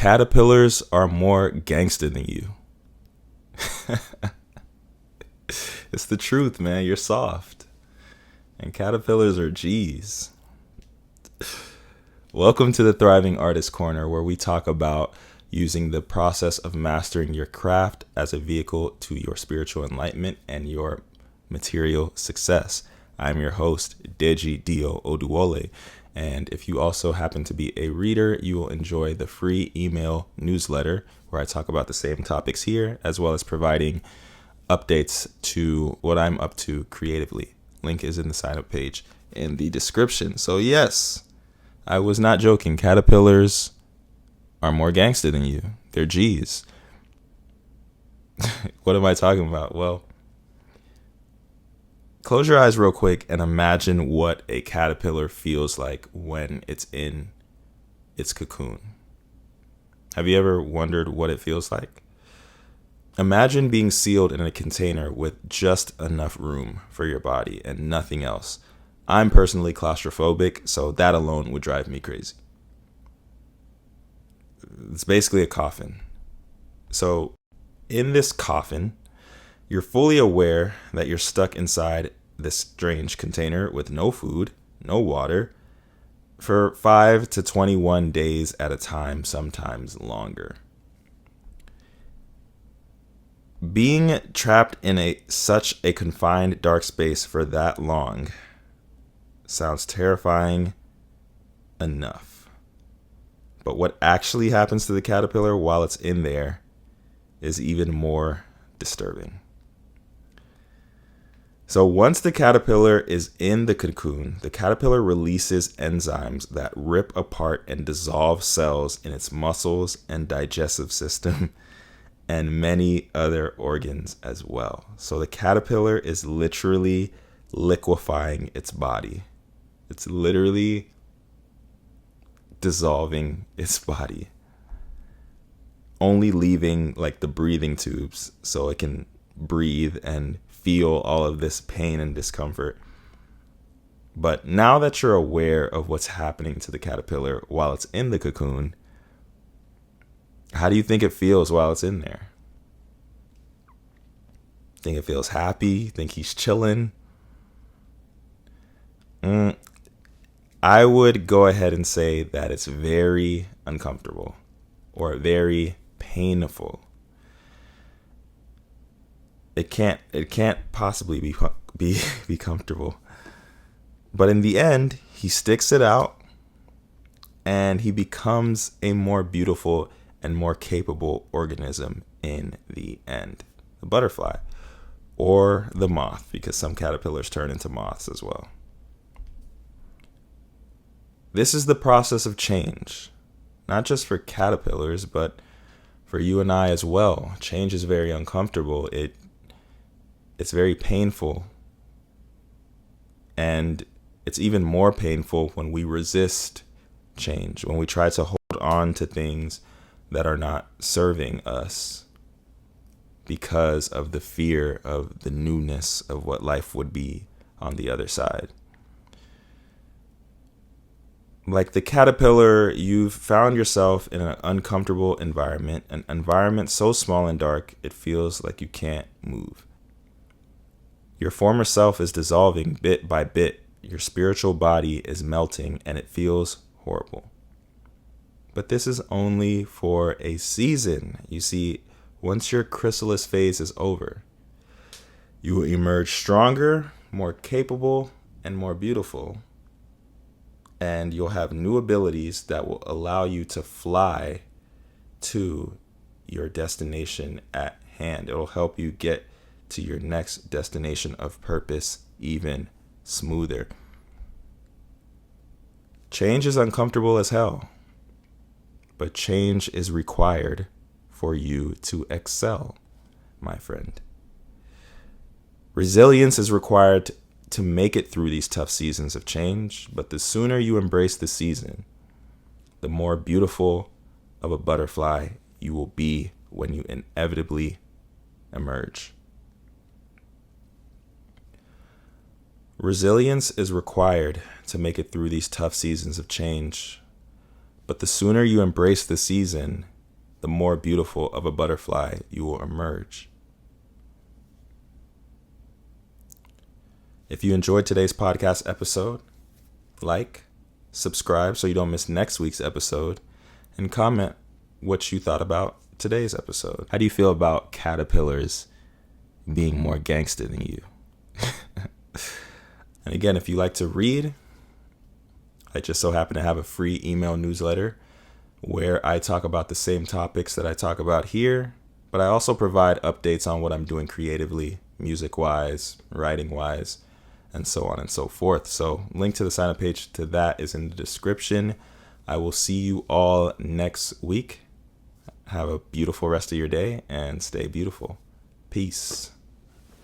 Caterpillars are more gangsta than you. It's the truth, man. You're soft. And caterpillars are G's. Welcome to the Thriving Artist Corner, where we talk about using the process of mastering your craft as a vehicle to your spiritual enlightenment and your material success. I'm your host, Deji Dio Oduwole. And if you also happen to be a reader, you will enjoy the free email newsletter where I talk about the same topics here, as well as providing updates to what I'm up to creatively. Link is in the sign up page in the description. So yes, I was not joking. Caterpillars are more gangster than you. They're G's. What am I talking about? Well, close your eyes real quick and imagine what a caterpillar feels like when it's in its cocoon. Have you ever wondered what it feels like? Imagine being sealed in a container with just enough room for your body and nothing else. I'm personally claustrophobic, so that alone would drive me crazy. It's basically a coffin. So in this coffin, you're fully aware that you're stuck inside this strange container with no food, no water, for 5 to 21 days at a time, sometimes longer. Being trapped in such a confined dark space for that long sounds terrifying enough. But what actually happens to the caterpillar while it's in there is even more disturbing. So once the caterpillar is in the cocoon, the caterpillar releases enzymes that rip apart and dissolve cells in its muscles and digestive system and many other organs as well. So the caterpillar is literally liquefying its body. It's literally dissolving its body, only leaving like the breathing tubes so it can breathe and feel all of this pain and discomfort. But now that you're aware of what's happening to the caterpillar while it's in the cocoon, how do you think it feels while it's in there? Think it feels happy? Think he's chilling? I would go ahead and say that it's very uncomfortable or very painful. It can't possibly be comfortable. But in the end, he sticks it out and he becomes a more beautiful and more capable organism in the end. The butterfly or the moth, because some caterpillars turn into moths as well. This is the process of change, not just for caterpillars, but for you and I as well. Change is very uncomfortable. It's very painful. And it's even more painful when we resist change, when we try to hold on to things that are not serving us because of the fear of the newness of what life would be on the other side. Like the caterpillar, you've found yourself in an uncomfortable environment, an environment so small and dark, it feels like you can't move. Your former self is dissolving bit by bit. Your spiritual body is melting and it feels horrible. But this is only for a season. You see, once your chrysalis phase is over, you will emerge stronger, more capable, and more beautiful. And you'll have new abilities that will allow you to fly to your destination at hand. It'll help you get to your next destination of purpose even smoother. Change is uncomfortable as hell, but change is required for you to excel, my friend. Resilience is required to make it through these tough seasons of change, but the sooner you embrace the season, the more beautiful of a butterfly you will be when you inevitably emerge. Resilience is required to make it through these tough seasons of change, but the sooner you embrace the season, the more beautiful of a butterfly you will emerge. If you enjoyed today's podcast episode, like, subscribe so you don't miss next week's episode, and comment what you thought about today's episode. How do you feel about caterpillars being more gangsta than you? And again, if you like to read, I just so happen to have a free email newsletter where I talk about the same topics that I talk about here, but I also provide updates on what I'm doing creatively, music-wise, writing-wise, and so on and so forth. So link to the sign up page to that is in the description. I will see you all next week. Have a beautiful rest of your day and stay beautiful. Peace.